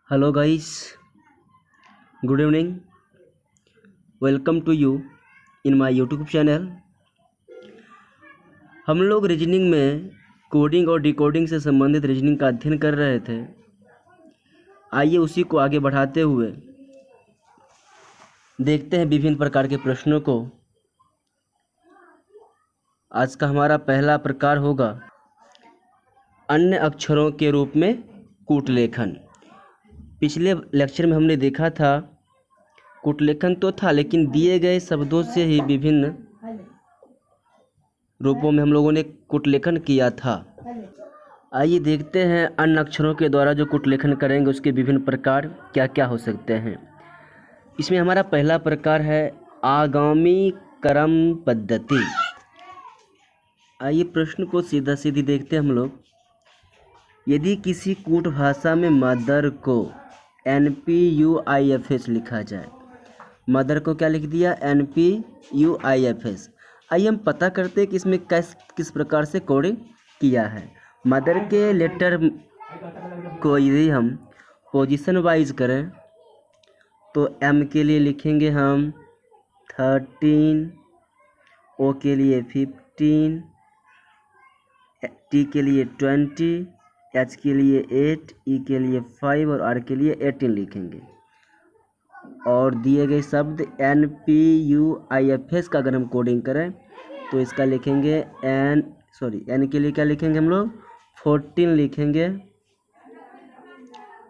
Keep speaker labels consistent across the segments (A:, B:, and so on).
A: Hello guys, good evening. Welcome to you in my YouTube channel. हम लोग reasoning में coding और decoding से संबंधित रीजनिंग का अध्ययन कर रहे थे। आइए उसी को आगे बढ़ाते हुए देखते हैं विभिन्न प्रकार के प्रश्नों को। आज का हमारा पहला प्रकार होगा अन्य अक्षरों के रूप में कूटलेखन। पिछले लेक्चर में हमने देखा था कूटलेखन तो था, लेकिन दिए गए शब्दों से ही विभिन्न रूपों में हम लोगों ने कूटलेखन किया था। आइए देखते हैं अन्य अक्षरों के द्वारा जो कूटलेखन करेंगे उसके विभिन्न प्रकार क्या क्या हो सकते हैं। इसमें हमारा पहला प्रकार है आगामी क्रम पद्धति। आइए प्रश्न को सीधा सीधी देखते हैं हम लोग। यदि किसी कूट भाषा में मदर को NPUIFS लिखा जाए, मदर को क्या लिख दिया NPUIFS। आइए हम पता करते हैं कि इसमें किस प्रकार से कोडिंग किया है। मदर के लेटर को यदि हम पोजीशन वाइज करें तो M के लिए लिखेंगे हम 13, O के लिए 15, T के लिए 20, H के लिए 8, E के लिए 5 और R के लिए 18 लिखेंगे। और दिए गए शब्द NPUIFS का अगर हम कोडिंग करें तो इसका लिखेंगे N के लिए क्या लिखेंगे हम लोग 14 लिखेंगे,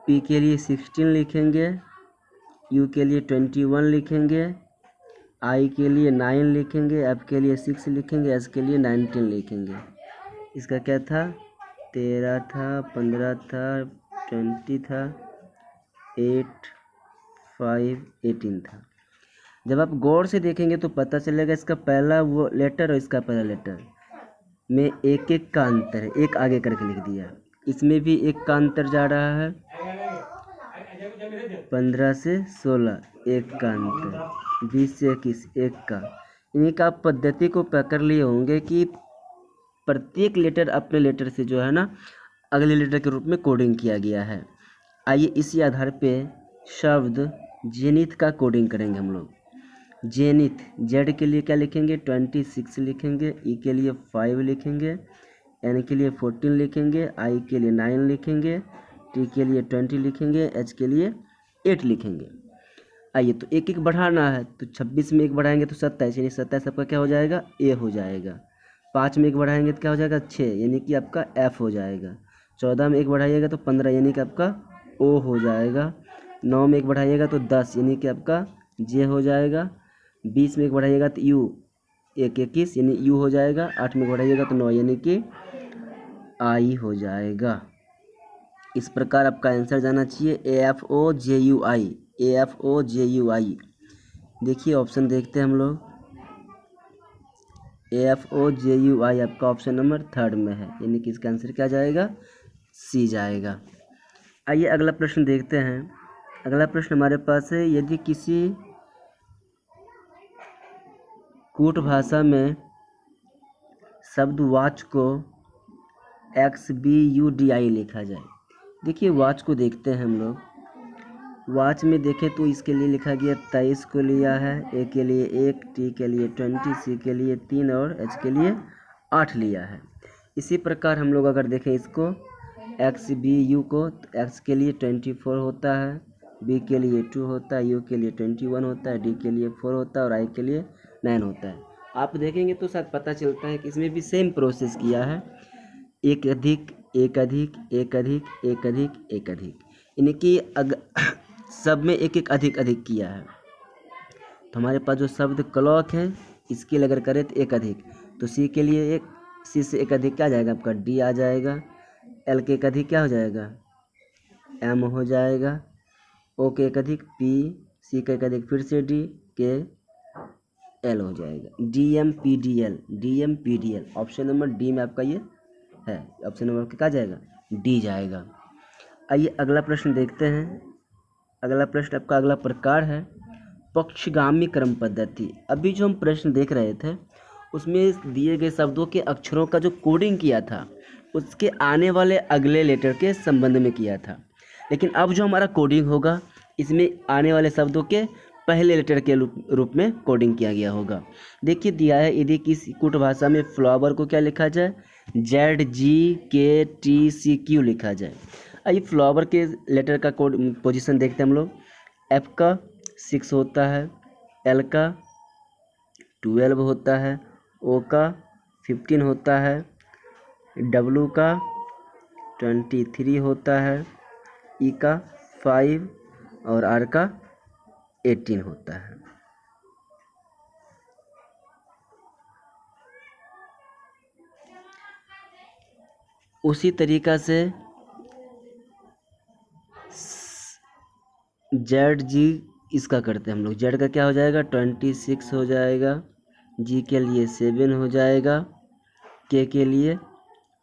A: P के लिए 16 लिखेंगे, U के लिए 21 लिखेंगे, I के लिए 9 लिखेंगे, F के लिए 6 लिखेंगे, S के लिए 19 लिखेंगे। इसका क्या था 13 था, 15 था, 20 था, 8, 5, 18 था। जब आप गौर से देखेंगे तो पता चलेगा इसका पहला वो लेटर और इसका पहला लेटर में एक एक का अंतर है, एक आगे करके लिख दिया। इसमें भी एक का अंतर जा रहा है, 15 से 16 एक का अंतर, 20 से 21 एक का। इन्हीं का आप पद्धति को पकड़ लिए होंगे कि प्रत्येक लेटर अपने लेटर से जो है ना अगले लेटर के रूप में कोडिंग किया गया है। आइए इसी आधार पे शब्द जेनिथ का कोडिंग करेंगे हम लोग। जेनिथ जेड के लिए क्या लिखेंगे 26 लिखेंगे, ई के लिए 5 लिखेंगे, एन के लिए 14 लिखेंगे, आई के लिए 9 लिखेंगे, टी के लिए 20 लिखेंगे, एच के लिए 8 लिखेंगे। आइए तो एक एक बढ़ाना है तो 26 में एक बढ़ाएंगे तो 27, यानी 27 आपका क्या हो जाएगा ए हो जाएगा। 5 में एक बढ़ाएंगे तो क्या हो जाएगा 6, यानी कि आपका एफ हो जाएगा। 14 में एक बढ़ाइएगा तो 15, यानी कि आपका ओ हो जाएगा। 9 में एक बढ़ाइएगा तो 10, यानी कि आपका जे हो जाएगा। 20 में एक बढ़ाइएगा तो यू 21, यानी यू हो जाएगा। 8 में बढ़ाइएगा तो 9, यानी कि आई हो जाएगा। इस प्रकार आपका आंसर जाना चाहिए AFOJUI, AFOJUI। देखिए ऑप्शन देखते हैं हम लोग। AFOJUI आपका ऑप्शन नंबर 3 में है, यानी कि इसका आंसर क्या जाएगा सी जाएगा। आइए अगला प्रश्न देखते हैं। अगला प्रश्न हमारे पास है यदि किसी कूट भाषा में शब्द वॉच को XBUDI लिखा जाए। देखिए वॉच को देखते हैं हम लोग। वॉच में देखें तो इसके लिए लिखा गया 23 को लिया है, ए के लिए 1, टी के लिए 20, सी के लिए 3 और एच के लिए 8 लिया है। इसी प्रकार हम लोग अगर देखें इसको XBU को तो एक्स के लिए 24 होता है, बी के लिए 2 होता है, यू के लिए 21 होता है, डी के लिए 4 होता है और आई के लिए 9 होता है। आप देखेंगे तो शायद पता चलता है कि इसमें भी सेम प्रोसेस किया है, एक अधिक एक अधिक एक अधिक एक अधिक एक अधिक, यानी कि सब में एक एक अधिक अधिक किया है। तो हमारे पास जो शब्द क्लॉक है इसके लिए अगर करें तो एक अधिक, तो सी के लिए एक, सी से एक अधिक क्या आ जाएगा आपका डी आ जाएगा। एल के एक अधिक क्या हो जाएगा एम हो जाएगा। ओ के एक अधिक पी, सी का एक अधिक फिर से डी, के एल हो जाएगा। DMPDL ऑप्शन नंबर डी में आपका ये है। ऑप्शन नंबर क्या जाएगा डी जाएगा। आइए अगला प्रश्न देखते हैं। अगला प्रश्न आपका अगला प्रकार है पक्षगामी क्रम पद्धति। अभी जो हम प्रश्न देख रहे थे उसमें दिए गए शब्दों के अक्षरों का जो कोडिंग किया था उसके आने वाले अगले लेटर के संबंध में किया था। लेकिन अब जो हमारा कोडिंग होगा इसमें आने वाले शब्दों के पहले लेटर के रूप में कोडिंग किया गया होगा। देखिए दिया है, यदि किसी कूट भाषा में फ्लावर को क्या लिखा जाए, ZGKTCQ लिखा जाए। आइए फ्लावर के लेटर का कोड पोजीशन देखते हैं हम लोग। F का 6 होता है, L का 12 होता है, O का 15 होता है, W का 23 होता है, E का 5 और R का 18 होता है। उसी तरीका से ZG इसका करते हैं हम लोग। Z का क्या हो जाएगा, 26 हो जाएगा, G के लिए 7 हो जाएगा, K के लिए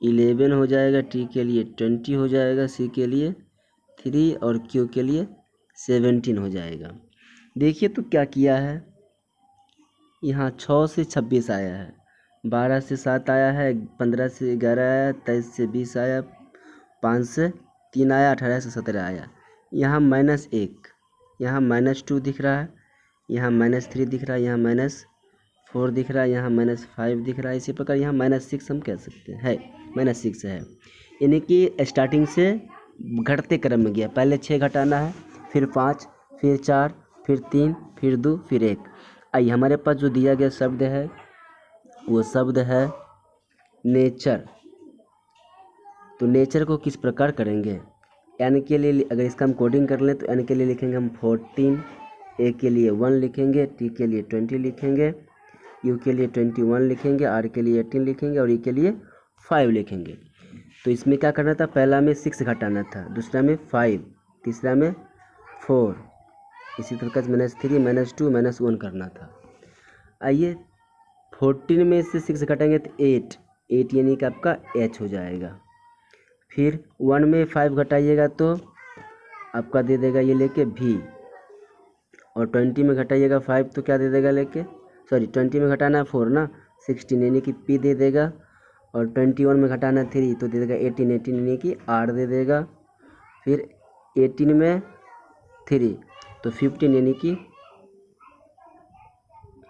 A: 11 हो जाएगा, T के लिए 20 हो जाएगा, C के लिए 3 और Q के लिए 17 हो जाएगा। देखिए तो क्या किया है, यहाँ 6 से 26 आया है, 12 से 7 आया है, 15 से 11 आया, 23 से 20 आया, 5 से 3 आया, 18 से 17 आया। यहाँ -1, यहाँ -2 दिख रहा है, यहाँ -3 दिख रहा है, यहाँ -4 दिख रहा है, यहाँ -5 दिख रहा है। इसी प्रकार यहाँ -6 हम कह सकते हैं, -6 है। यानी कि स्टार्टिंग से घटते क्रम में गया, पहले 6 घटाना है, फिर 5, फिर 4, फिर 3, फिर 2, फिर 1। आइए हमारे पास जो दिया गया शब्द है वो शब्द है नेचर। तो नेचर को किस प्रकार करेंगे, एन के लिए अगर इसका हम कोडिंग कर लें तो एन के लिए लिखेंगे हम 14, ए के लिए 1 लिखेंगे, टी के लिए 20 लिखेंगे, यू के लिए 21 लिखेंगे, आर के लिए 18 लिखेंगे और ई के लिए 5 लिखेंगे। तो इसमें क्या करना था, पहला में 6 घटाना था, दूसरा में 5, तीसरा में 4, इसी तरीके से -3, -2, -1 करना था। आइए 14 में से 6 घटाएंगे तो 8 यानी कि आपका H हो जाएगा। फिर 1 में 5 घटाइएगा तो आपका दे देगा ये लेके V, और 20 में घटाइएगा 5 तो क्या दे देगा लेके, 20 में घटाना है 4 ना, 16 यानी कि P दे देगा, और 21 में घटाना 3 तो दे देगा 18 यानी कि R दे देगा। फिर 18 में 3 तो 15 यानी कि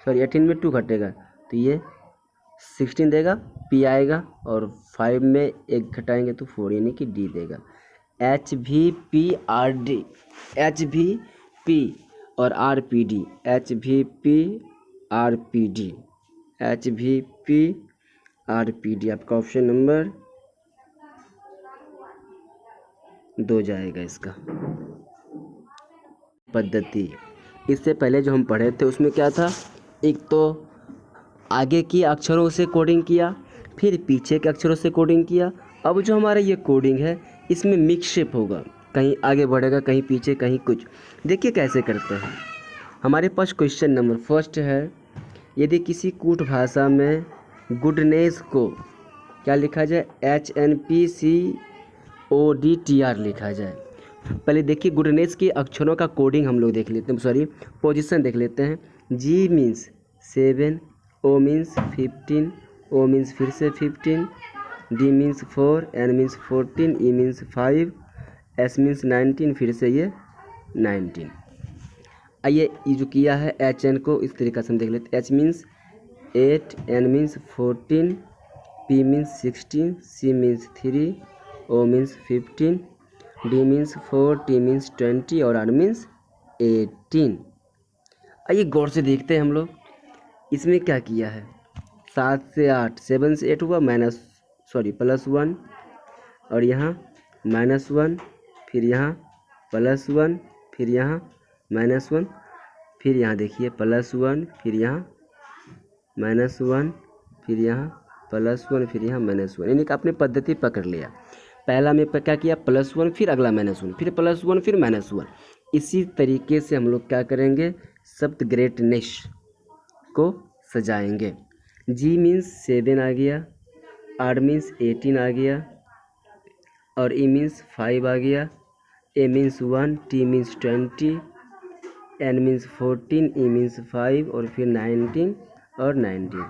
A: 18 में 2 घटेगा तो ये 16 देगा, P आएगा, और 5 में 1 घटाएंगे तो 4 यानी कि D देगा। HVPRD, HVP और RPD, HVPRPD, HVPRPD आपका ऑप्शन नंबर 2 जाएगा इसका। पद्धति इससे पहले जो हम पढ़े थे उसमें क्या था, एक तो आगे की अक्षरों से कोडिंग किया, फिर पीछे के अक्षरों से कोडिंग किया। अब जो हमारा ये कोडिंग है इसमें मिक्सशिप होगा, कहीं आगे बढ़ेगा, कहीं पीछे, कहीं कुछ। देखिए कैसे करते हैं। हमारे पास क्वेश्चन नंबर फर्स्ट है, यदि किसी कूट भाषा में गुडनेस को क्या लिखा जाए, HNPCODTR लिखा जाए। पहले देखिए गुडनेस के अक्षरों का कोडिंग हम लोग देख लेते हैं, पोजीशन देख लेते हैं। G means 7, O means 15, O means फिर से 15, D means 4, N means 14, E means 5, S means 19, फिर से ये 19। आइए ये जो किया है HN को इस तरीका से हम देख लेते हैं। H means 8, N means 14, P means 16, C means 3, O means 15, D means 4, T means 20 और R मीन्स 18। आइए गौर से देखते हैं हम लोग इसमें क्या किया है। 7 से 8, 7 से 8 हुआ +1, और यहाँ -1, फिर यहाँ +1, फिर यहाँ -1, फिर यहाँ देखिए +1, फिर यहाँ -1, फिर यहाँ +1, फिर यहाँ -1, यानी कि आपने पद्धति पकड़ लिया। पहला में क्या किया, +1, फिर अगला -1, फिर +1, फिर -1। इसी तरीके से हम लोग क्या करेंगे, शब्द ग्रेटनेस को सजाएंगे। G मीन्स 7 आ गया, R मीन्स 18 आ गया, और E मीन्स 5 आ गया, A means 1, T means 20, N means 14, E means 5 और फिर 19 और 19।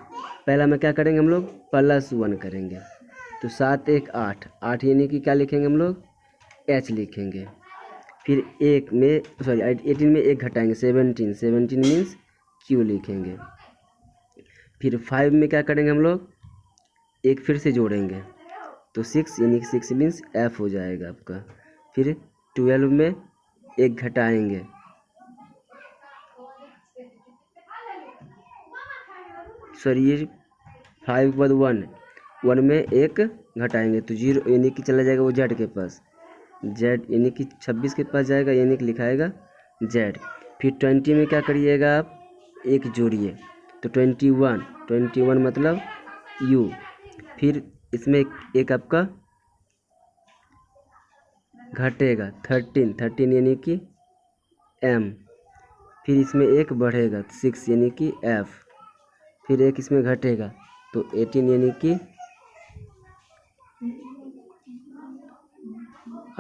A: पहला में क्या करेंगे हम लोग, +1 करेंगे। तो 7 1 8 यानी कि क्या लिखेंगे हम लोग, H लिखेंगे। फिर 18 में एक घटाएंगे 17, 17 मीन्स क्यू लिखेंगे। फिर 5 में क्या करेंगे हम लोग, एक फिर से जोड़ेंगे तो 6 यानी कि 6 मीन्स एफ हो जाएगा आपका। फिर 12 में एक घटाएंगे, ये 5 के बाद 1 में एक घटाएंगे तो 0 यानी कि चला जाएगा वो जेड के पास, जेड यानी कि 26 के पास जाएगा, यानी कि लिखाएगा जेड। फिर 20 में क्या करिएगा आप, एक जोड़िए तो 21 मतलब यू। फिर इसमें एक आपका घटेगा 13 यानी कि एम। फिर इसमें एक बढ़ेगा 6 यानी कि एफ। फिर एक इसमें घटेगा तो 18 यानी कि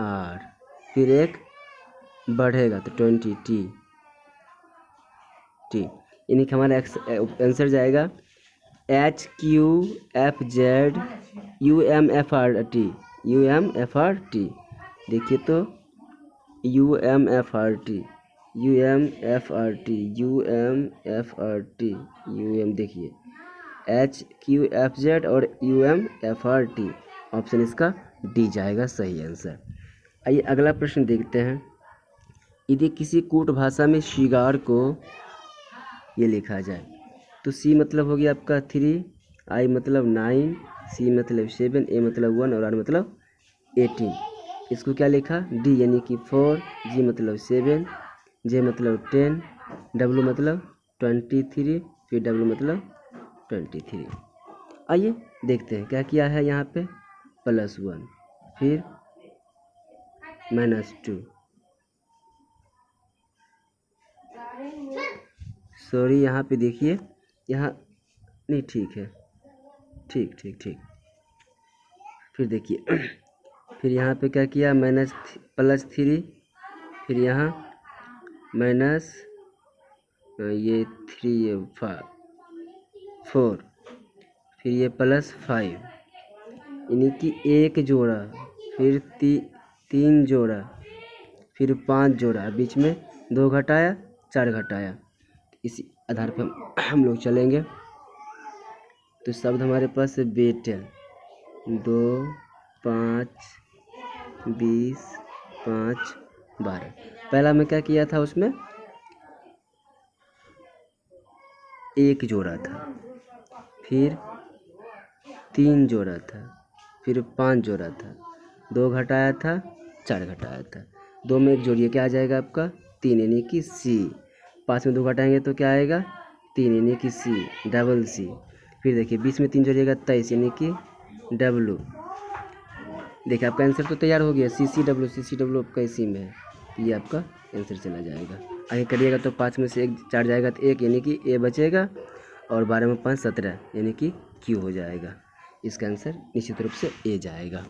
A: आर। फिर एक बढ़ेगा तो 20 टी यानी कि हमारा आंसर जाएगा HQFZ UMFRT। देखिए तो UMFRT देखिए HQFZ और UMFRT, ऑप्शन इसका डी जाएगा सही आंसर। आइए अगला प्रश्न देखते हैं। यदि किसी कूट भाषा में शिगार को ये लिखा जाए तो सी मतलब हो गया आपका 3, आई मतलब 9, सी मतलब 7, ए मतलब 1 और आर मतलब 18। इसको क्या लिखा, डी यानी कि 4, जी मतलब 7, जे मतलब 10, डब्लू मतलब 23, फिर डब्लू मतलब 23। आइए देखते हैं क्या किया है यहाँ पे, +1 फिर -2, सॉरी यहाँ पे देखिए, यहाँ नहीं ठीक है, ठीक। फिर देखिए फिर यहाँ पे क्या किया, +3, फिर यहाँ माइनस ये 3 ये 4, फिर ये +5 यानी कि एक जोड़ा, फिर 3 जोड़ा, फिर 5 जोड़ा, बीच में 2 घटाया 4 घटाया। इसी आधार पर हम लोग चलेंगे तो शब्द हमारे पास है बेटल, 2, 5, 20, 5, 12। पहला में क्या किया था, उसमें एक जोड़ा था, फिर 3 जोड़ा था, फिर 5 जोड़ा था, 2 घटाया था 4 घटाया था, 2 में एक जोड़िए क्या आ जाएगा आपका 3 यानी कि सी। 5 में 2 घटाएंगे तो क्या आएगा 3 यानी कि सी, डबल सी। फिर देखिए 20 में 3 जोड़िएगा 23 यानी कि डब्लू। देखिए आपका आंसर तो तैयार हो गया, सी सी डब्लू आपका इसी में है, ये आपका आंसर चला जाएगा। आगे करिएगा तो 5 में से 1 4 जाएगा तो 1 यानी कि ए बचेगा, और 12 में 5 17 यानी कि क्यू हो जाएगा। इसका आंसर निश्चित रूप से ए जाएगा।